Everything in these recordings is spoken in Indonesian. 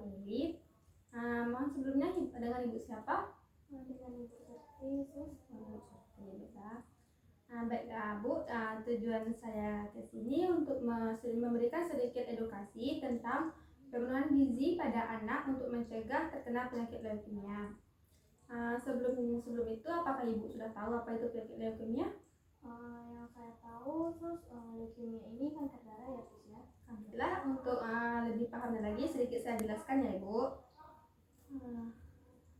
Lili. Mohon sebelumnya dengan Ibu siapa? Dengan Ibu Surti. Baiklah Bu, tujuan saya ke sini untuk memberikan sedikit edukasi tentang pemenuhan gizi pada anak untuk mencegah terkena penyakit leukemia. Sebelum itu, apakah Ibu sudah tahu apa itu penyakit leukemia? Yang saya tahu, leukemia ini kanker darah ya Sus ya. Alhamdulillah, untuk lebih pahamnya lagi sedikit saya jelaskan ya Ibu.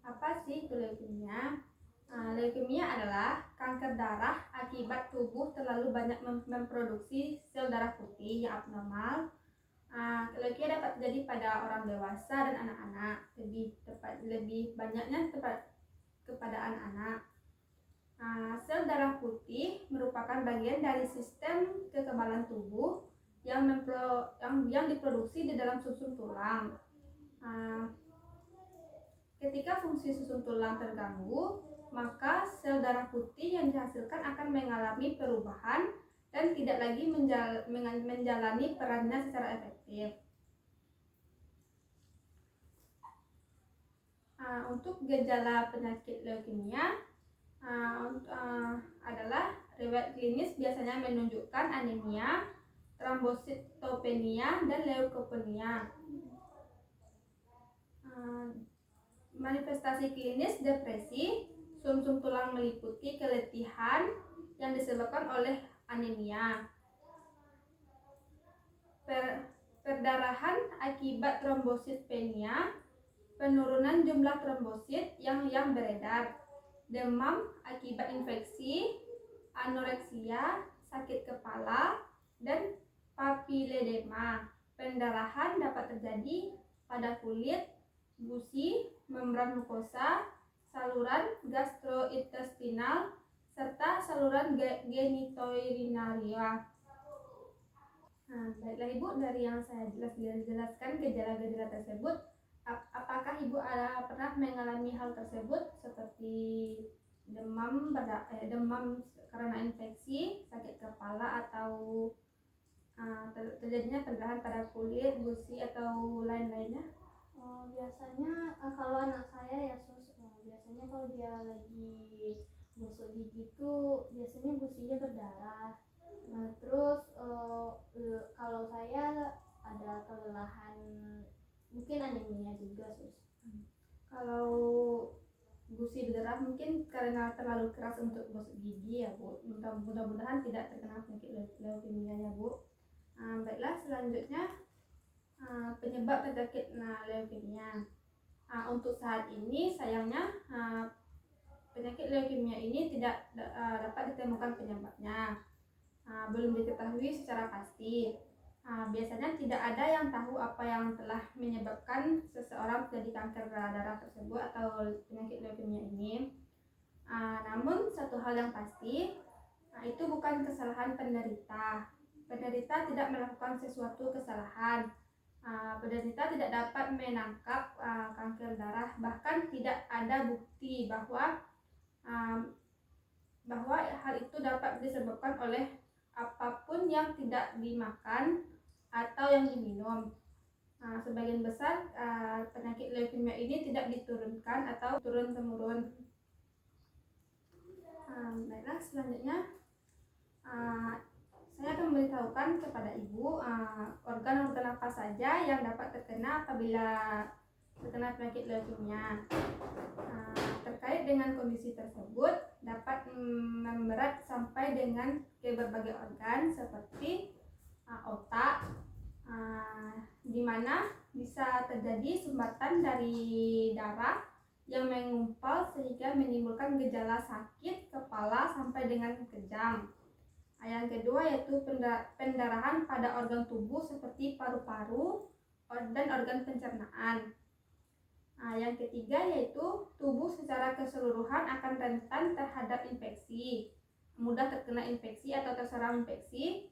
Apa sih itu leukemia? Leukemia adalah kanker darah akibat tubuh terlalu banyak memproduksi sel darah putih yang abnormal. Leukemia dapat terjadi pada orang dewasa dan anak-anak, lebih banyaknya kepada anak-anak. Sel darah putih merupakan bagian dari sistem kekebalan tubuh yang diproduksi di dalam susun tulang. Ketika fungsi susun tulang terganggu, maka sel darah putih yang dihasilkan akan mengalami perubahan dan tidak lagi menjalani perannya secara efektif. Untuk gejala penyakit leukemia adalah riwayat klinis biasanya menunjukkan anemia, trombositopenia, dan leukopenia. Manifestasi klinis depresi, sumsum tulang meliputi keletihan yang disebabkan oleh anemia, perdarahan akibat trombositopenia, penurunan jumlah trombosit yang beredar, demam akibat infeksi, anoreksia, sakit kepala, dan papiledema. Pendarahan dapat terjadi pada kulit, gusi, membran mukosa, saluran gastrointestinal, serta saluran genitourinaria. Baiklah Ibu, dari yang saya jelaskan gejala-gejala tersebut, apakah Ibu pernah mengalami hal tersebut seperti demam karena infeksi, sakit kepala, atau terjadinya perdarahan pada kulit, gusi, atau lain-lainnya? Biasanya kalau anak saya ya Sus, biasanya kalau dia lagi gosok gigi itu biasanya gusinya berdarah. Terus kalau saya ada kelelahan, mungkin anemia juga Sus. Kalau gusi berdarah mungkin karena terlalu keras untuk gosok gigi ya Bu. Mudah-mudahan tidak terkena penyakit leukemia ya Bu. Baiklah, selanjutnya penyebab penyakit leukemia. Untuk saat ini sayangnya penyakit leukemia ini tidak dapat ditemukan penyebabnya. Belum diketahui secara pasti. Biasanya tidak ada yang tahu apa yang telah menyebabkan seseorang terjadi kanker darah tersebut atau penyakit leukemia ini. Namun satu hal yang pasti, itu bukan kesalahan penderita. Penderita tidak melakukan sesuatu kesalahan. Penderita tidak dapat menangkap kanker darah, bahkan tidak ada bukti bahwa hal itu dapat disebabkan oleh apapun yang tidak dimakan atau yang diminum. Sebagian besar penyakit leukemia ini tidak diturunkan atau turun-temurun. Baiklah, selanjutnya saya akan memberitahukan kepada Ibu organ-organ apa saja yang dapat terkena apabila terkena penyakit leukemia. Terkait dengan kondisi tersebut dapat memberat sampai dengan ke berbagai organ seperti otak, di mana bisa terjadi sumbatan dari darah yang mengumpal sehingga menimbulkan gejala sakit kepala sampai dengan kejang. Yang kedua yaitu pendarahan pada organ tubuh seperti paru-paru dan organ pencernaan. Yang ketiga yaitu tubuh secara keseluruhan akan rentan terhadap infeksi, mudah terkena infeksi atau terserang infeksi,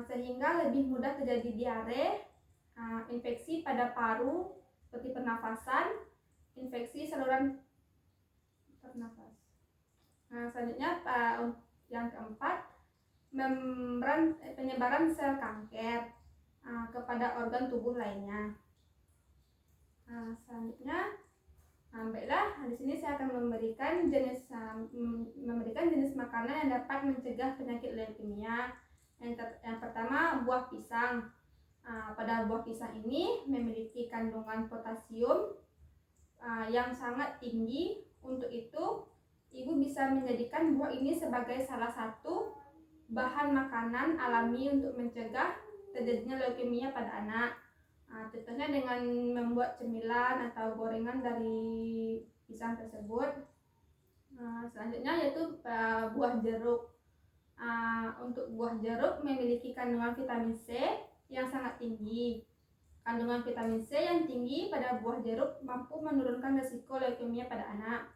sehingga lebih mudah terjadi diare, infeksi pada paru seperti pernafasan, infeksi saluran pernapas. Selanjutnya yang keempat, penyebaran sel kanker kepada organ tubuh lainnya. Selanjutnya, baiklah, di sini saya akan memberikan jenis makanan yang dapat mencegah penyakit leukemia. Yang pertama, buah pisang. Pada buah pisang ini memiliki kandungan potasium yang sangat tinggi. Untuk itu, ibu bisa menjadikan buah ini sebagai salah satu bahan makanan alami untuk mencegah terjadinya leukemia pada anak. Contohnya dengan membuat cemilan atau gorengan dari pisang tersebut. Selanjutnya yaitu buah jeruk. Untuk buah jeruk memiliki kandungan vitamin C yang sangat tinggi. Kandungan vitamin C yang tinggi pada buah jeruk mampu menurunkan risiko leukemia pada anak.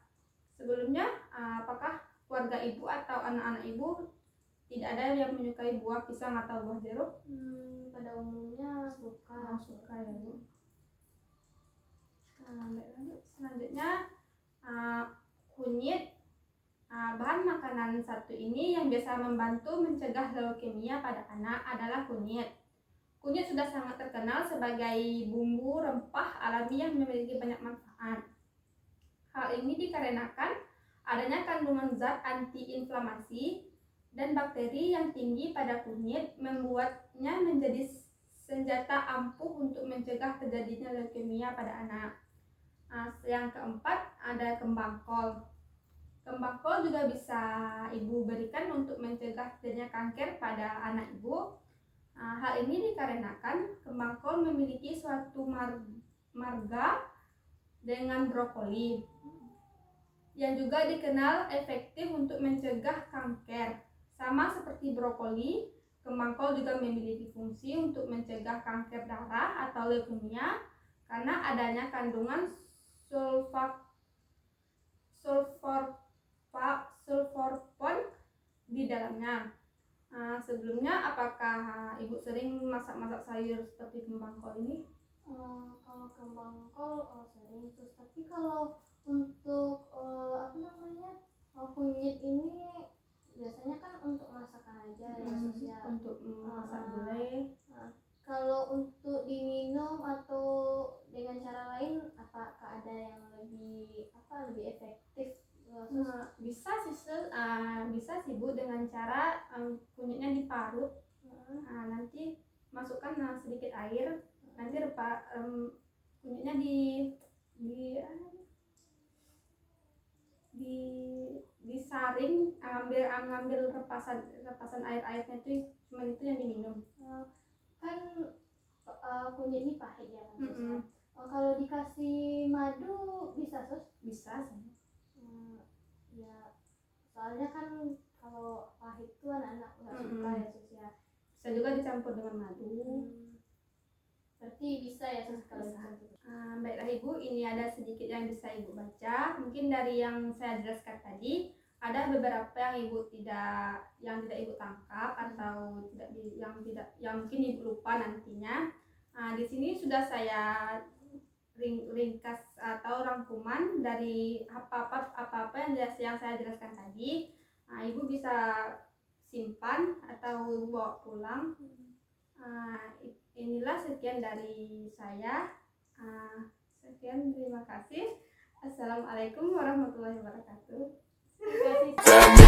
Sebelumnya, apakah keluarga ibu atau anak-anak ibu tidak ada yang menyukai buah pisang atau buah jeruk? Pada umumnya suka Ya Bu. Selanjutnya, kunyit. Bahan makanan satu ini yang biasa membantu mencegah leukemia pada anak adalah kunyit. Kunyit sudah sangat terkenal sebagai bumbu rempah alami yang memiliki banyak manfaat. Hal ini dikarenakan adanya kandungan zat antiinflamasi dan bakteri yang tinggi pada kunyit, membuatnya menjadi senjata ampuh untuk mencegah terjadinya leukemia pada anak. Yang keempat ada kembang kol. Kembang kol juga bisa ibu berikan untuk mencegah terjadinya kanker pada anak ibu. Hal ini dikarenakan kembang kol memiliki suatu marga dengan brokoli yang juga dikenal efektif untuk mencegah kanker. Sama seperti brokoli, kembang kol juga memiliki fungsi untuk mencegah kanker darah atau leukemia karena adanya kandungan sulforfon di dalamnya. Sebelumnya, apakah ibu sering masak-masak sayur seperti kembang kol ini? Kalau kembang kol sering, terus tapi kalau untuk kunyit ini biasanya kan untuk masakan aja ya, untuk masak gulai. Kalau untuk diminum atau dengan cara lain, apakah ada yang lebih efektif? Bisa sih Bu, dengan cara kunyitnya diparut. Nanti masukkan sedikit air, nanti kunyitnya disaring, ngambil repasan air-airnya itu, cuma itu yang diminum. Kan kunyit ini pahit ya. Kalau dikasih madu bisa sus? Bisa sih. Ya, soalnya kan kalau pahit itu anak-anak nggak suka ya sus ya. Bisa juga dicampur dengan madu. Berarti bisa ya sus kalau dicampur. Baiklah Ibu, ini ada sedikit yang bisa Ibu baca. Mungkin dari yang saya jelaskan tadi, ada beberapa yang tidak Ibu tangkap atau yang mungkin Ibu lupa nantinya. Di sini sudah saya ringkas atau rangkuman dari apa-apa yang saya jelaskan tadi. Ibu bisa simpan atau bawa pulang. Inilah sekian dari saya. Sekian, terima kasih. Assalamualaikum warahmatullahi wabarakatuh. Terima kasih.